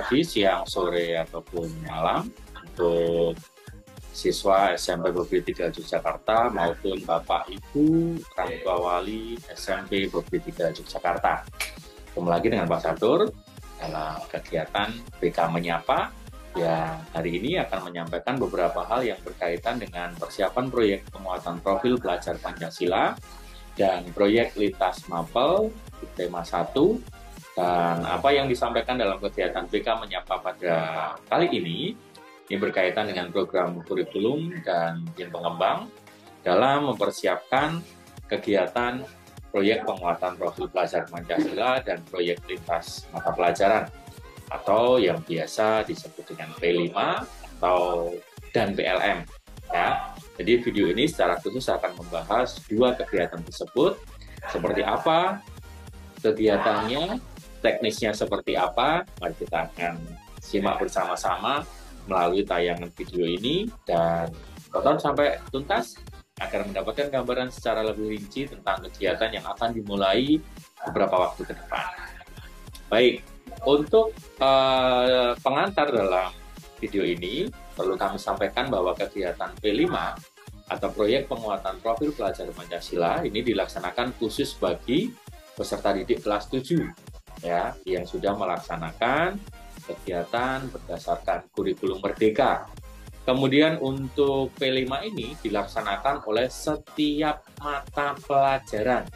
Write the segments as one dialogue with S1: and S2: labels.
S1: pagi, siang, sore, ataupun malam untuk siswa SMP Bobi 3 Yogyakarta maupun Bapak Ibu orang tua wali SMP Bobi 3 Yogyakarta. Ketemu lagi dengan Pak Satur dalam kegiatan BK Menyapa yang hari ini akan menyampaikan beberapa hal yang berkaitan dengan persiapan proyek penguatan profil pelajar Pancasila dan proyek lintas mapel tema 1. Dan apa yang disampaikan dalam kegiatan BK Menyapa pada kali ini berkaitan dengan program kurikulum dan tim pengembang dalam mempersiapkan kegiatan proyek penguatan profil pelajar Pancasila dan proyek lintas mata pelajaran atau yang biasa disebut dengan P5 dan PLM ya. Jadi video ini secara khusus akan membahas dua kegiatan tersebut, seperti apa kegiatannya, teknisnya seperti apa. Mari kita akan simak bersama-sama melalui tayangan video ini dan tonton sampai tuntas agar mendapatkan gambaran secara lebih rinci tentang kegiatan yang akan dimulai beberapa waktu ke depan. Baik, untuk pengantar dalam video ini perlu kami sampaikan bahwa kegiatan P5 atau proyek penguatan profil pelajar Pancasila ini dilaksanakan khusus bagi peserta didik kelas 7 ya, yang sudah melaksanakan kegiatan berdasarkan kurikulum Merdeka. Kemudian untuk P5 ini dilaksanakan oleh setiap mata pelajaran.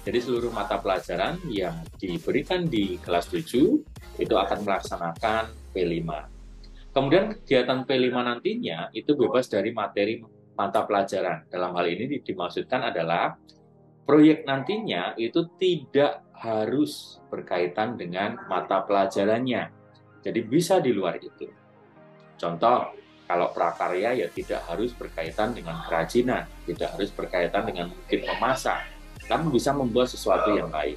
S1: Jadi seluruh mata pelajaran yang diberikan di kelas 7 itu akan melaksanakan P5. Kemudian kegiatan P5 nantinya itu bebas dari materi mata pelajaran. Dalam hal ini dimaksudkan adalah proyek nantinya itu tidak harus berkaitan dengan mata pelajarannya. Jadi bisa di luar itu. Contoh, kalau prakarya ya tidak harus berkaitan dengan kerajinan, tidak harus berkaitan dengan mungkin memasak, kamu bisa membuat sesuatu yang lain.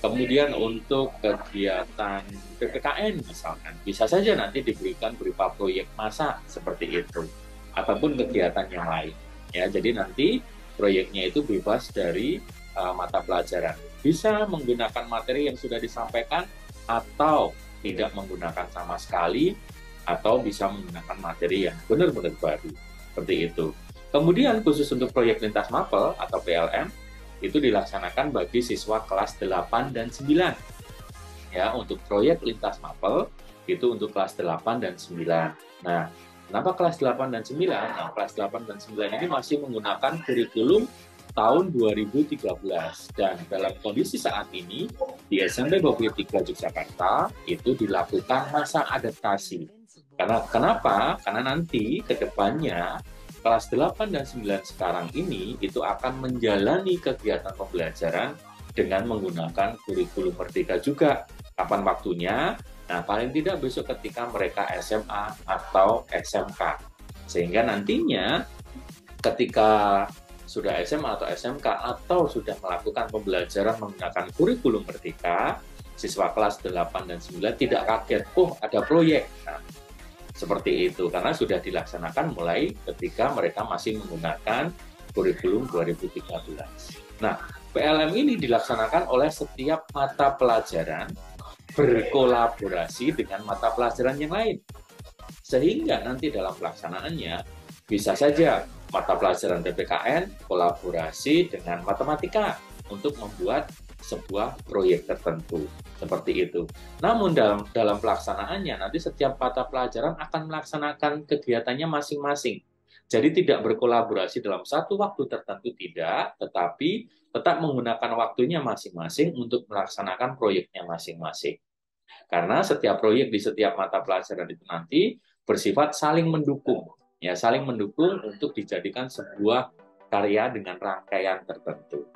S1: Kemudian untuk kegiatan PPKN misalkan, bisa saja nanti diberikan berupa proyek masak seperti itu, ataupun kegiatan yang lain. Ya, jadi nanti proyeknya itu bebas dari mata pelajaran. Bisa menggunakan materi yang sudah disampaikan atau tidak menggunakan sama sekali, atau bisa menggunakan materi yang benar-benar baru. Seperti itu. Kemudian khusus untuk proyek lintas mapel atau PLM, itu dilaksanakan bagi siswa kelas 8 dan 9. Ya, untuk proyek lintas mapel itu untuk kelas 8 dan 9. Nah, kenapa kelas 8 dan 9? Nah, kelas 8 dan 9 ini masih menggunakan kurikulum tahun 2013 dan dalam kondisi saat ini di SMP Bobi 3 Yogyakarta itu dilakukan masa adaptasi. Kenapa? Karena nanti ke depannya kelas 8 dan 9 sekarang ini itu akan menjalani kegiatan pembelajaran dengan menggunakan kurikulum Merdeka juga. Kapan waktunya? Nah, paling tidak besok ketika mereka SMA atau SMK. Sehingga nantinya ketika sudah SMA atau SMK atau sudah melakukan pembelajaran menggunakan kurikulum Merdeka, siswa kelas 8 dan 9 tidak kaget, oh ada proyek. Nah, seperti itu, karena sudah dilaksanakan mulai ketika mereka masih menggunakan kurikulum 2013. Nah, PLM ini dilaksanakan oleh setiap mata pelajaran berkolaborasi dengan mata pelajaran yang lain. Sehingga nanti dalam pelaksanaannya bisa saja mata pelajaran PPKN kolaborasi dengan matematika untuk membuat sebuah proyek tertentu seperti itu. Namun dalam pelaksanaannya nanti setiap mata pelajaran akan melaksanakan kegiatannya masing-masing. Jadi tidak berkolaborasi dalam satu waktu tertentu tidak, tetapi tetap menggunakan waktunya masing-masing untuk melaksanakan proyeknya masing-masing. Karena setiap proyek di setiap mata pelajaran itu nanti bersifat saling mendukung, ya saling mendukung untuk dijadikan sebuah karya dengan rangkaian tertentu.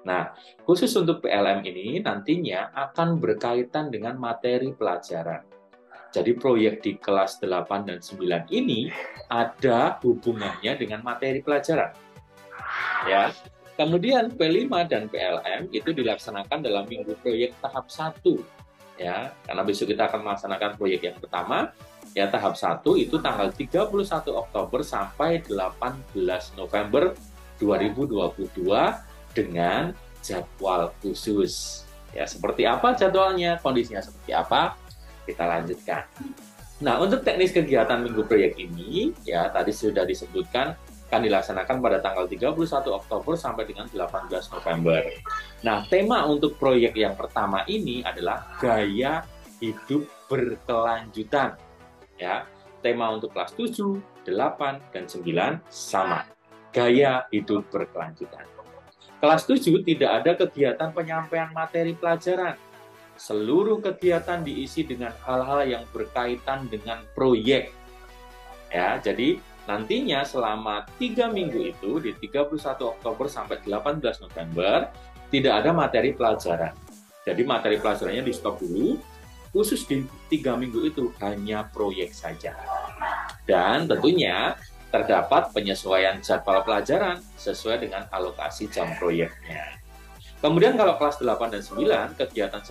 S1: Nah, khusus untuk PLM ini nantinya akan berkaitan dengan materi pelajaran. Jadi proyek di kelas 8 dan 9 ini ada hubungannya dengan materi pelajaran. Ya. Kemudian P5 dan PLM itu dilaksanakan dalam minggu proyek tahap 1. Ya, karena besok kita akan melaksanakan proyek yang pertama, ya tahap 1 itu tanggal 31 Oktober sampai 18 November 2022 dengan jadwal khusus. Ya, seperti apa jadwalnya, kondisinya seperti apa? Kita lanjutkan. Nah, untuk teknis kegiatan minggu proyek ini, ya tadi sudah disebutkan, akan dilaksanakan pada tanggal 31 Oktober sampai dengan 18 November. Nah, tema untuk proyek yang pertama ini adalah gaya hidup berkelanjutan. Ya, tema untuk kelas 7, 8, dan 9 sama. Gaya hidup berkelanjutan. Kelas 7 tidak ada kegiatan penyampaian materi pelajaran. Seluruh kegiatan diisi dengan hal-hal yang berkaitan dengan proyek. Ya, jadi nantinya selama 3 minggu itu, di 31 Oktober sampai 18 November, tidak ada materi pelajaran. Jadi materi pelajarannya di stop dulu, khusus di 3 minggu itu hanya proyek saja. Dan tentunya terdapat penyesuaian jadwal pelajaran sesuai dengan alokasi jam proyeknya. Kemudian kalau kelas 8 dan 9, kegiatan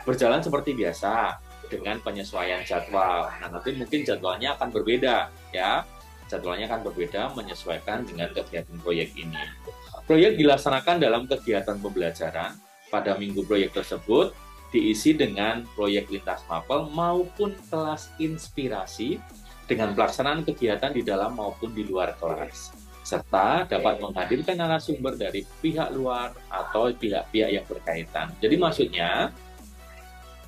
S1: berjalan seperti biasa dengan penyesuaian jadwal. Nah, nanti mungkin jadwalnya akan berbeda ya. Jadwalnya akan berbeda menyesuaikan dengan kegiatan proyek ini. Proyek dilaksanakan dalam kegiatan pembelajaran. Pada minggu proyek tersebut diisi dengan proyek lintas mapel maupun kelas inspirasi dengan pelaksanaan kegiatan di dalam maupun di luar kelas, serta dapat menghadirkan narasumber dari pihak luar atau pihak-pihak yang berkaitan. Jadi maksudnya,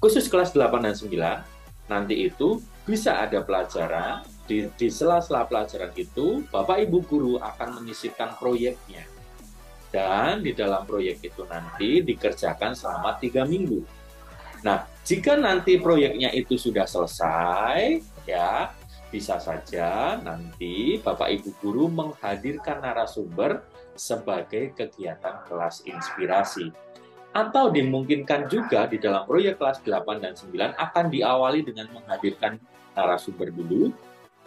S1: khusus kelas 8 dan 9, nanti itu bisa ada pelajaran, di sela-sela pelajaran itu, Bapak Ibu Guru akan menyisipkan proyeknya. Dan di dalam proyek itu nanti dikerjakan selama 3 minggu. Nah, jika nanti proyeknya itu sudah selesai, ya, bisa saja nanti Bapak Ibu Guru menghadirkan narasumber sebagai kegiatan kelas inspirasi. Atau dimungkinkan juga di dalam proyek kelas 8 dan 9 akan diawali dengan menghadirkan narasumber dulu,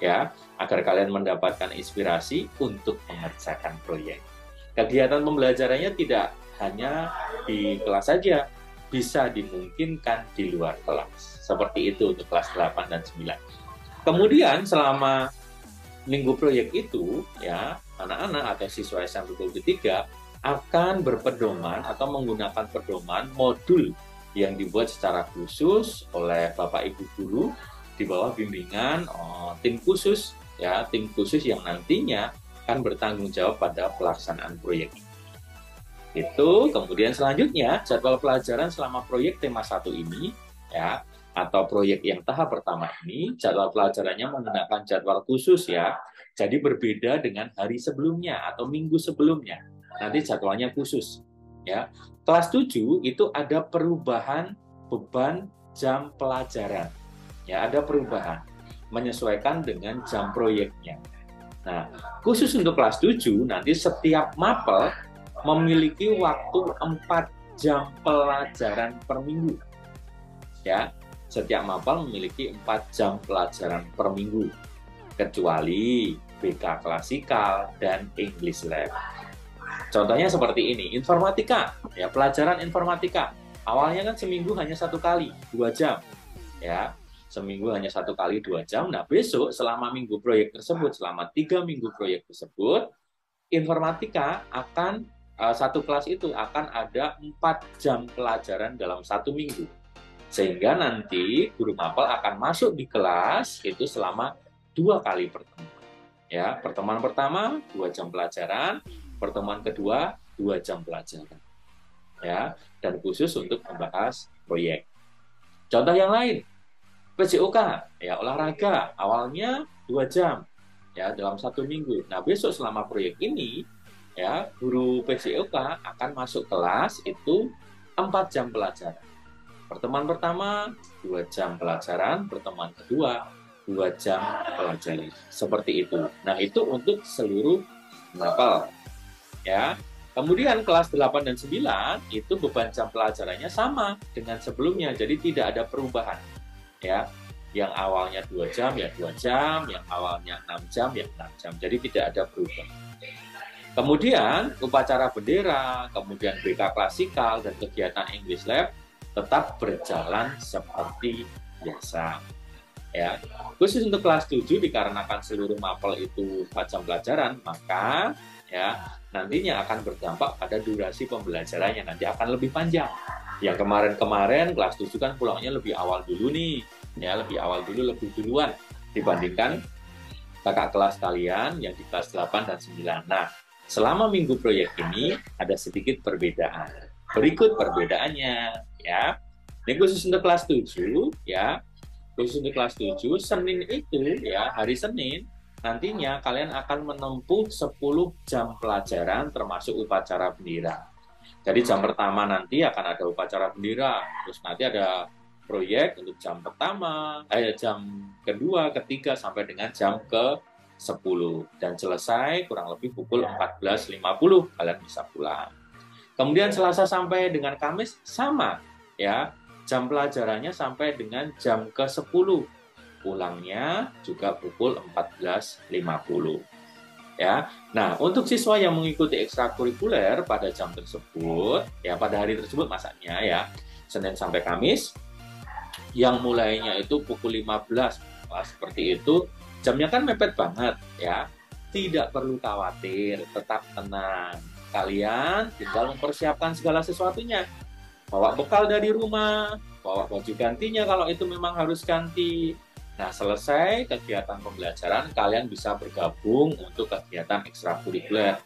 S1: ya, agar kalian mendapatkan inspirasi untuk mengerjakan proyek. Kegiatan pembelajarannya tidak hanya di kelas saja, bisa dimungkinkan di luar kelas. Seperti itu untuk kelas 8 dan 9. Kemudian selama minggu proyek itu, ya, anak-anak atau siswa SMP 23 akan berpedoman atau menggunakan pedoman modul yang dibuat secara khusus oleh Bapak Ibu Guru di bawah bimbingan tim khusus, ya, tim khusus yang nantinya akan bertanggung jawab pada pelaksanaan proyek ini. Itu kemudian selanjutnya jadwal pelajaran selama proyek tema 1 ini, ya, atau proyek yang tahap pertama ini, jadwal pelajarannya menggunakan jadwal khusus ya. Jadi berbeda dengan hari sebelumnya atau minggu sebelumnya. Nanti jadwalnya khusus ya. Kelas 7 itu ada perubahan beban jam pelajaran. Ya, ada perubahan menyesuaikan dengan jam proyeknya. Nah, khusus untuk kelas 7 nanti setiap mapel memiliki waktu 4 jam pelajaran per minggu. Ya. Setiap mapel memiliki 4 jam pelajaran per minggu, kecuali BK klasikal dan English Lab. Contohnya seperti ini, informatika, ya, pelajaran informatika. Awalnya kan seminggu hanya 1 kali, 2 jam. Ya, seminggu hanya 1 kali 2 jam. Nah, besok selama minggu proyek tersebut, selama 3 minggu proyek tersebut, informatika akan, satu kelas itu akan ada 4 jam pelajaran dalam 1 minggu. Sehingga nanti guru mapel akan masuk di kelas itu selama 2 kali pertemuan. Ya, pertemuan pertama 2 jam pelajaran, pertemuan kedua 2 jam pelajaran. Ya, dan khusus untuk membahas proyek. Contoh yang lain, PJOK, ya, olahraga, awalnya 2 jam ya dalam 1 minggu. Nah, besok selama proyek ini ya, guru PJOK akan masuk kelas itu 4 jam pelajaran. Pertemuan pertama 2 jam pelajaran, pertemuan kedua 2 jam pelajaran. Seperti itu. Nah, itu untuk seluruh mapel. Ya. Kemudian kelas 8 dan 9 itu beban jam pelajarannya sama dengan sebelumnya. Jadi tidak ada perubahan. Ya. Yang awalnya 2 jam ya 2 jam, yang awalnya 6 jam ya 6 jam. Jadi tidak ada perubahan. Kemudian upacara bendera, kemudian BK klasikal dan kegiatan English Lab tetap berjalan seperti biasa. Ya, khusus untuk kelas 7 dikarenakan seluruh mapel itu 4 jam pelajaran, maka ya nantinya akan berdampak pada durasi pembelajarannya, nanti akan lebih panjang. Yang kemarin-kemarin kelas 7 kan pulangnya lebih awal dulu nih, ya lebih awal dulu, lebih duluan dibandingkan kakak kelas kalian yang di kelas 8 dan 9. Nah, selama minggu proyek ini ada sedikit perbedaan. Berikut perbedaannya, ya. Ini khusus untuk kelas 7, ya. Khusus untuk kelas 7, Senin itu, ya, hari Senin, nantinya kalian akan menempuh 10 jam pelajaran termasuk upacara bendera. Jadi jam pertama nanti akan ada upacara bendera, terus nanti ada proyek untuk jam pertama, jam kedua, ketiga, sampai dengan jam ke-10. Dan selesai kurang lebih pukul 14.50, kalian bisa pulang. Kemudian Selasa sampai dengan Kamis sama, ya, jam pelajarannya sampai dengan jam ke-10. Pulangnya juga pukul 14.50. Ya, nah untuk siswa yang mengikuti ekstrakurikuler pada jam tersebut, ya pada hari tersebut masaknya ya, Senin sampai Kamis, yang mulainya itu pukul 15, seperti itu, jamnya kan mepet banget ya, tidak perlu khawatir, tetap tenang, kalian tinggal mempersiapkan segala sesuatunya, bawa bekal dari rumah, bawa baju gantinya kalau itu memang harus ganti. Nah, selesai kegiatan pembelajaran, kalian bisa bergabung untuk kegiatan ekstrakurikuler.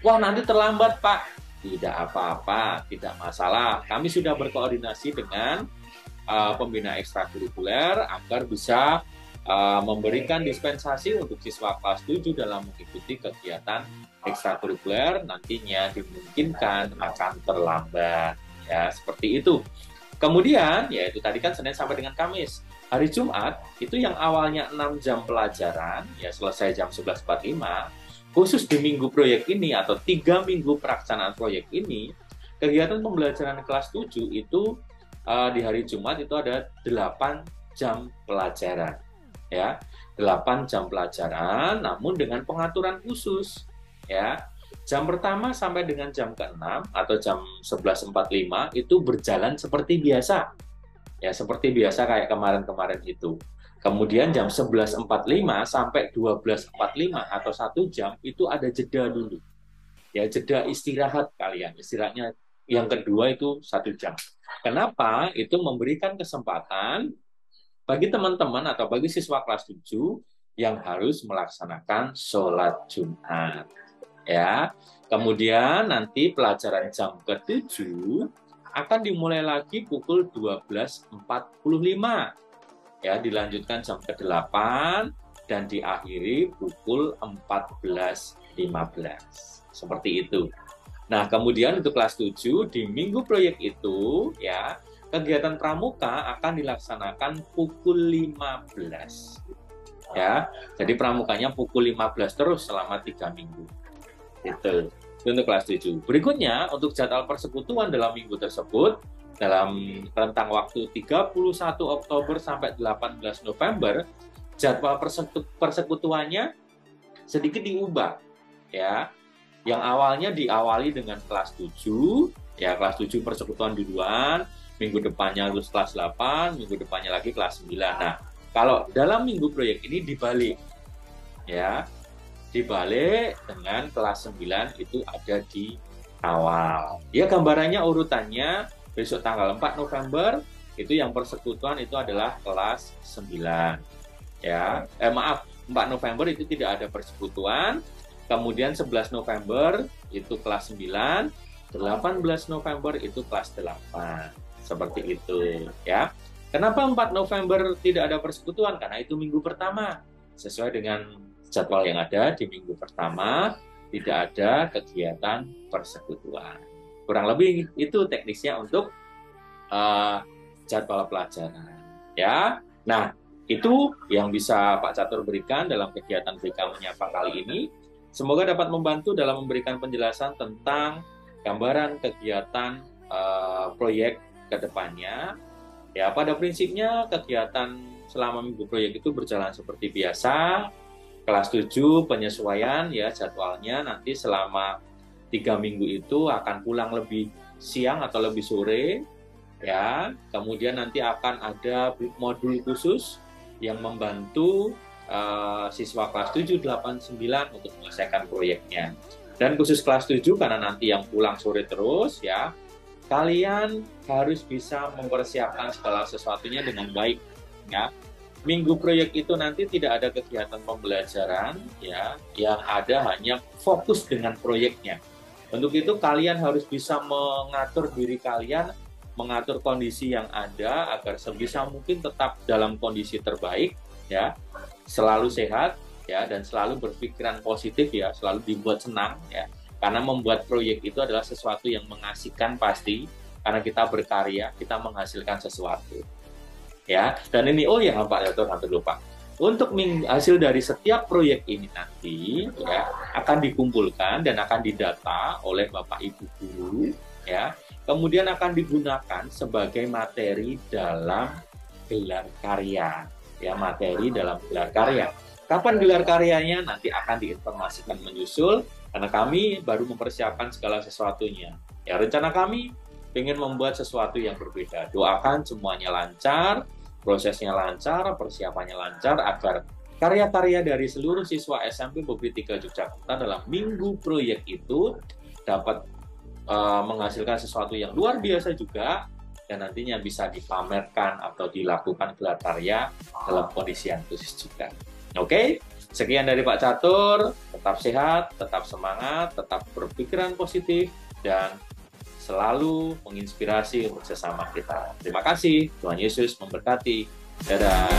S1: Wah, nanti terlambat, Pak. Tidak apa-apa, tidak masalah. Kami sudah berkoordinasi dengan pembina ekstrakurikuler agar bisa memberikan dispensasi untuk siswa kelas 7 dalam mengikuti kegiatan ekstrakurikuler. Nantinya dimungkinkan akan terlambat. Ya, seperti itu. Kemudian, yaitu tadi kan Senin sampai dengan Kamis. Hari Jumat, itu yang awalnya 6 jam pelajaran, ya selesai jam 11.45, khusus di minggu proyek ini, atau 3 minggu pelaksanaan proyek ini, kegiatan pembelajaran kelas 7 itu di hari Jumat itu ada 8 jam pelajaran. Ya, 8 jam pelajaran, namun dengan pengaturan khusus. Ya, jam pertama sampai dengan jam ke-6 atau jam 11.45 itu berjalan seperti biasa. Ya, seperti biasa kayak kemarin-kemarin itu. Kemudian jam 11.45 sampai 12.45 atau 1 jam itu ada jeda dulu. Ya, jeda istirahat kalian. Istirahatnya yang kedua itu 1 jam. Kenapa? Itu memberikan kesempatan bagi teman-teman atau bagi siswa kelas 7 yang harus melaksanakan sholat Jumat. Ya, kemudian nanti pelajaran jam ke-7 akan dimulai lagi pukul 12.45. Ya, dilanjutkan jam ke-8 dan diakhiri pukul 14.15. Seperti itu. Nah, kemudian untuk kelas 7 di minggu proyek itu ya, kegiatan pramuka akan dilaksanakan pukul 15. Ya, jadi pramukanya pukul 15 terus selama 3 minggu. Itu untuk kelas 7. Berikutnya, untuk jadwal persekutuan dalam minggu tersebut, dalam rentang waktu 31 Oktober sampai 18 November, jadwal persekutuannya sedikit diubah. Ya, yang awalnya diawali dengan kelas 7, ya kelas 7 persekutuan duluan, minggu depannya lulus kelas 8, minggu depannya lagi kelas 9. Nah, kalau dalam minggu proyek ini dibalik. Ya, dibalik dengan kelas 9 itu ada di awal. Ya, gambarannya urutannya besok tanggal 4 November itu yang persekutuan itu adalah kelas 9. Ya, 4 November itu tidak ada persekutuan. Kemudian 11 November itu kelas 9, 18 November itu kelas 8. Seperti itu, ya. Kenapa 4 November tidak ada persekutuan? Karena itu minggu pertama. Sesuai dengan jadwal yang ada di minggu pertama, tidak ada kegiatan persekutuan. Kurang lebih itu teknisnya untuk jadwal pelajaran. Ya, nah itu yang bisa Pak Catur berikan dalam kegiatan BK Menyapa kali ini. Semoga dapat membantu dalam memberikan penjelasan tentang gambaran kegiatan proyek ke depannya. Ya, pada prinsipnya kegiatan selama minggu proyek itu berjalan seperti biasa. Kelas 7 penyesuaian ya jadwalnya nanti selama 3 minggu itu akan pulang lebih siang atau lebih sore ya. Kemudian nanti akan ada modul khusus yang membantu siswa kelas 7, 8, 9 untuk menyelesaikan proyeknya. Dan khusus kelas 7 karena nanti yang pulang sore terus ya, kalian harus bisa mempersiapkan segala sesuatunya dengan baik, ya. Minggu proyek itu nanti tidak ada kegiatan pembelajaran, ya, yang ada hanya fokus dengan proyeknya. Untuk itu kalian harus bisa mengatur diri kalian, mengatur kondisi yang ada agar sebisa mungkin tetap dalam kondisi terbaik, ya, selalu sehat, ya, dan selalu berpikiran positif, ya, selalu dibuat senang, ya, karena membuat proyek itu adalah sesuatu yang mengasihkan pasti, karena kita berkarya, kita menghasilkan sesuatu. Ya, dan ini Pak Yatur, hampir lupa. Untuk hasil dari setiap proyek ini nanti, ya, akan dikumpulkan dan akan didata oleh Bapak Ibu guru, ya. Kemudian akan digunakan sebagai materi dalam gelar karya, ya, materi dalam gelar karya. Kapan gelar karyanya nanti akan diinformasikan menyusul, karena kami baru mempersiapkan segala sesuatunya. Ya, rencana kami ingin membuat sesuatu yang berbeda. Doakan semuanya lancar, prosesnya lancar, persiapannya lancar, agar karya-karya dari seluruh siswa SMP Bogri 3 Yogyakarta dalam minggu proyek itu dapat menghasilkan sesuatu yang luar biasa juga, dan nantinya bisa dipamerkan atau dilakukan gelar karya dalam kondisi yang khusus juga. Oke, sekian dari Pak Catur. Tetap sehat, tetap semangat, tetap berpikiran positif, dan selalu menginspirasi untuk sesama kita. Terima kasih, Tuhan Yesus memberkati. Dadah.